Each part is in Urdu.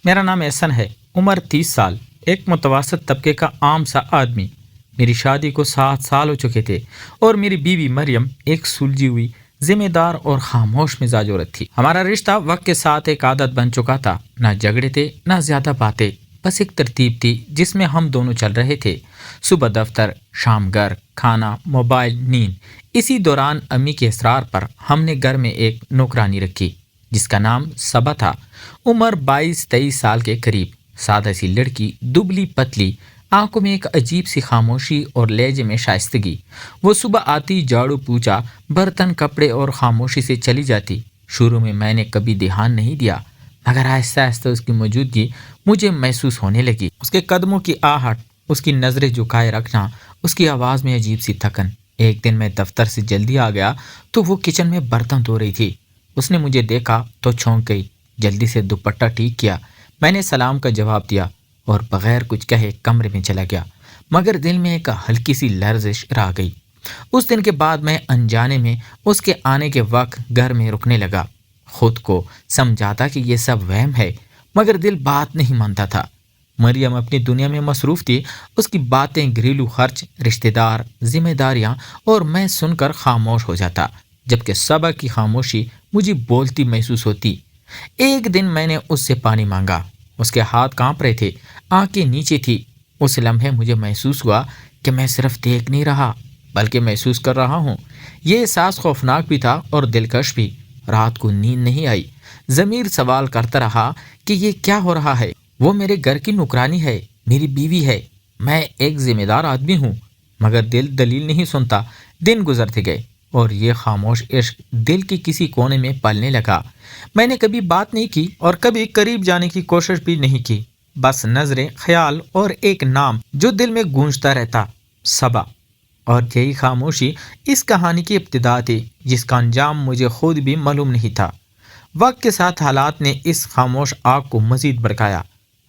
میرا نام احسن ہے، عمر 30 سال، ایک متوسط طبقے کا عام سا آدمی۔ میری شادی کو 7 سال ہو چکے تھے اور میری بیوی مریم ایک سلجھی ہوئی، ذمہ دار اور خاموش مزاج عورت تھی۔ ہمارا رشتہ وقت کے ساتھ ایک عادت بن چکا تھا، نہ جھگڑے تھے نہ زیادہ باتیں، بس ایک ترتیب تھی جس میں ہم دونوں چل رہے تھے۔ صبح دفتر، شام گھر، کھانا، موبائل، نیند۔ اسی دوران امی کے اصرار پر ہم نے گھر میں ایک نوکرانی رکھی جس کا نام صبا تھا۔ عمر 22-23 سال کے قریب، سادہ سی لڑکی، دبلی پتلی، آنکھوں میں ایک عجیب سی خاموشی اور لہجے میں شائستگی۔ وہ صبح آتی، جھاڑو پوچھا، برتن، کپڑے اور خاموشی سے چلی جاتی۔ شروع میں میں نے کبھی دھیان نہیں دیا، مگر آہستہ آہستہ اس کی موجودگی مجھے محسوس ہونے لگی۔ اس کے قدموں کی آہٹ، اس کی نظریں جھکائے رکھنا، اس کی آواز میں عجیب سی تھکن۔ ایک دن میں دفتر سے جلدی آ گیا تو وہ کچن میں برتن دھو رہی تھی۔ اس نے مجھے دیکھا تو چونک گئی، جلدی سے دوپٹہ ٹھیک کیا۔ میں نے سلام کا جواب دیا اور بغیر کچھ کہے کمرے میں چلا گیا، مگر دل میں ایک ہلکی سی لرزش رہ گئی۔ اس دن کے بعد میں انجانے میں اس کے آنے کے وقت گھر میں رکنے لگا، خود کو سمجھاتا کہ یہ سب وہم ہے، مگر دل بات نہیں مانتا تھا۔ مریم اپنی دنیا میں مصروف تھی، اس کی باتیں، گھریلو خرچ، رشتہ دار، ذمہ داریاں، اور میں سن کر خاموش ہو جاتا، جبکہ صبا کی خاموشی مجھے بولتی محسوس ہوتی۔ ایک دن میں نے اس سے پانی مانگا، اس کے ہاتھ کانپ رہے تھے، آنکھیں نیچے تھی۔ اس لمحے مجھے محسوس ہوا کہ میں صرف دیکھ نہیں رہا بلکہ محسوس کر رہا ہوں۔ یہ احساس خوفناک بھی تھا اور دلکش بھی۔ رات کو نیند نہیں آئی، ضمیر سوال کرتا رہا کہ یہ کیا ہو رہا ہے۔ وہ میرے گھر کی نوکرانی ہے، میری بیوی ہے، میں ایک ذمہ دار آدمی ہوں، مگر دل دلیل نہیں سنتا۔ دن گزرتے گئے اور یہ خاموش عشق دل کے کسی کونے میں پلنے لگا۔ میں نے کبھی بات نہیں کی اور کبھی قریب جانے کی کوشش بھی نہیں کی، بس نظریں، خیال اور ایک نام جو دل میں گونجتا رہتا، صبا۔ اور یہی خاموشی اس کہانی کی ابتدا تھی جس کا انجام مجھے خود بھی معلوم نہیں تھا۔ وقت کے ساتھ حالات نے اس خاموش آگ کو مزید بھڑکایا۔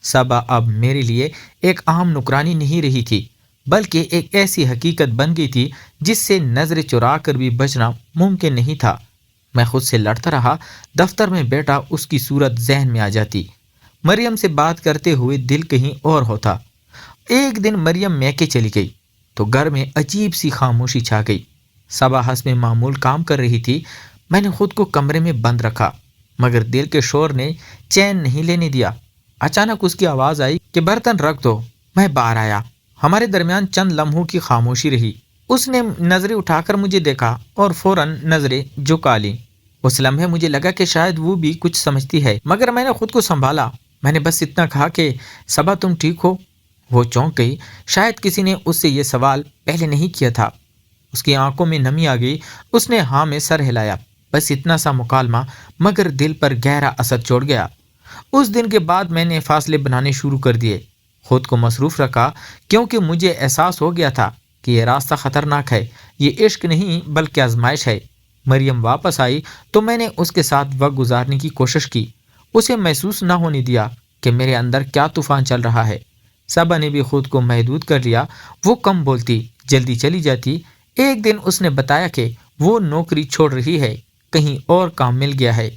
صبا اب میرے لیے ایک عام نوکرانی نہیں رہی تھی، بلکہ ایک ایسی حقیقت بن گئی تھی جس سے نظر چرا کر بھی بچنا ممکن نہیں تھا۔ میں خود سے لڑتا رہا، دفتر میں بیٹھا اس کی صورت ذہن میں آ جاتی، مریم سے بات کرتے ہوئے دل کہیں اور ہوتا۔ ایک دن مریم میکے چلی گئی تو گھر میں عجیب سی خاموشی چھا گئی۔ صبا حسب معمول کام کر رہی تھی، میں نے خود کو کمرے میں بند رکھا، مگر دل کے شور نے چین نہیں لینے دیا۔ اچانک اس کی آواز آئی کہ برتن رکھ دو۔ میں باہر آیا، ہمارے درمیان چند لمحوں کی خاموشی رہی۔ اس نے نظریں اٹھا کر مجھے دیکھا اور فوراً نظریں جھکا لیں۔ اس لمحے مجھے لگا کہ شاید وہ بھی کچھ سمجھتی ہے، مگر میں نے خود کو سنبھالا۔ میں نے بس اتنا کہا کہ صبا تم ٹھیک ہو؟ وہ چونک گئی، شاید کسی نے اس سے یہ سوال پہلے نہیں کیا تھا۔ اس کی آنکھوں میں نمی آ گئی، اس نے ہاں میں سر ہلایا۔ بس اتنا سا مکالمہ، مگر دل پر گہرا اثر چھوڑ گیا۔ اس دن کے بعد میں نے فاصلے بنانے شروع کر دیے، خود کو مصروف رکھا، کیونکہ مجھے احساس ہو گیا تھا کہ یہ راستہ خطرناک ہے، یہ عشق نہیں بلکہ آزمائش ہے۔ مریم واپس آئی تو میں نے اس کے ساتھ وقت گزارنے کی کوشش کی، اسے محسوس نہ ہونے دیا کہ میرے اندر کیا طوفان چل رہا ہے۔ صبا نے بھی خود کو محدود کر لیا، وہ کم بولتی، جلدی چلی جاتی۔ ایک دن اس نے بتایا کہ وہ نوکری چھوڑ رہی ہے، کہیں اور کام مل گیا ہے۔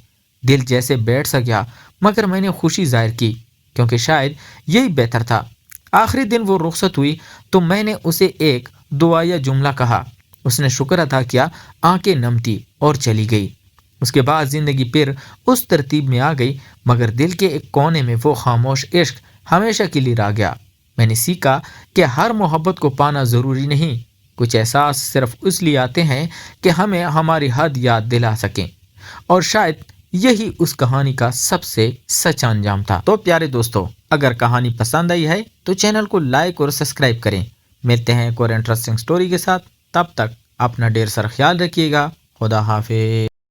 دل جیسے بیٹھ سا گیا، مگر میں نے خوشی ظاہر کی کیونکہ شاید یہی بہتر تھا۔ آخری دن وہ رخصت ہوئی تو میں نے اسے ایک دعائیہ جملہ کہا، اس نے شکر ادا کیا، آنکھیں نم تھی اور چلی گئی۔ اس کے بعد زندگی پھر اس ترتیب میں آ گئی، مگر دل کے ایک کونے میں وہ خاموش عشق ہمیشہ کے لیے رہ گیا۔ میں نے سیکھا کہ ہر محبت کو پانا ضروری نہیں، کچھ احساس صرف اس لیے آتے ہیں کہ ہمیں ہماری حد یاد دلا سکیں، اور شاید یہی اس کہانی کا سب سے سچا انجام تھا۔ تو پیارے دوستو، اگر کہانی پسند آئی ہے تو چینل کو لائک اور سبسکرائب کریں۔ ملتے ہیں ایک اور انٹرسٹنگ سٹوری کے ساتھ، تب تک اپنا ڈھیر سارا خیال رکھیے گا۔ خدا حافظ۔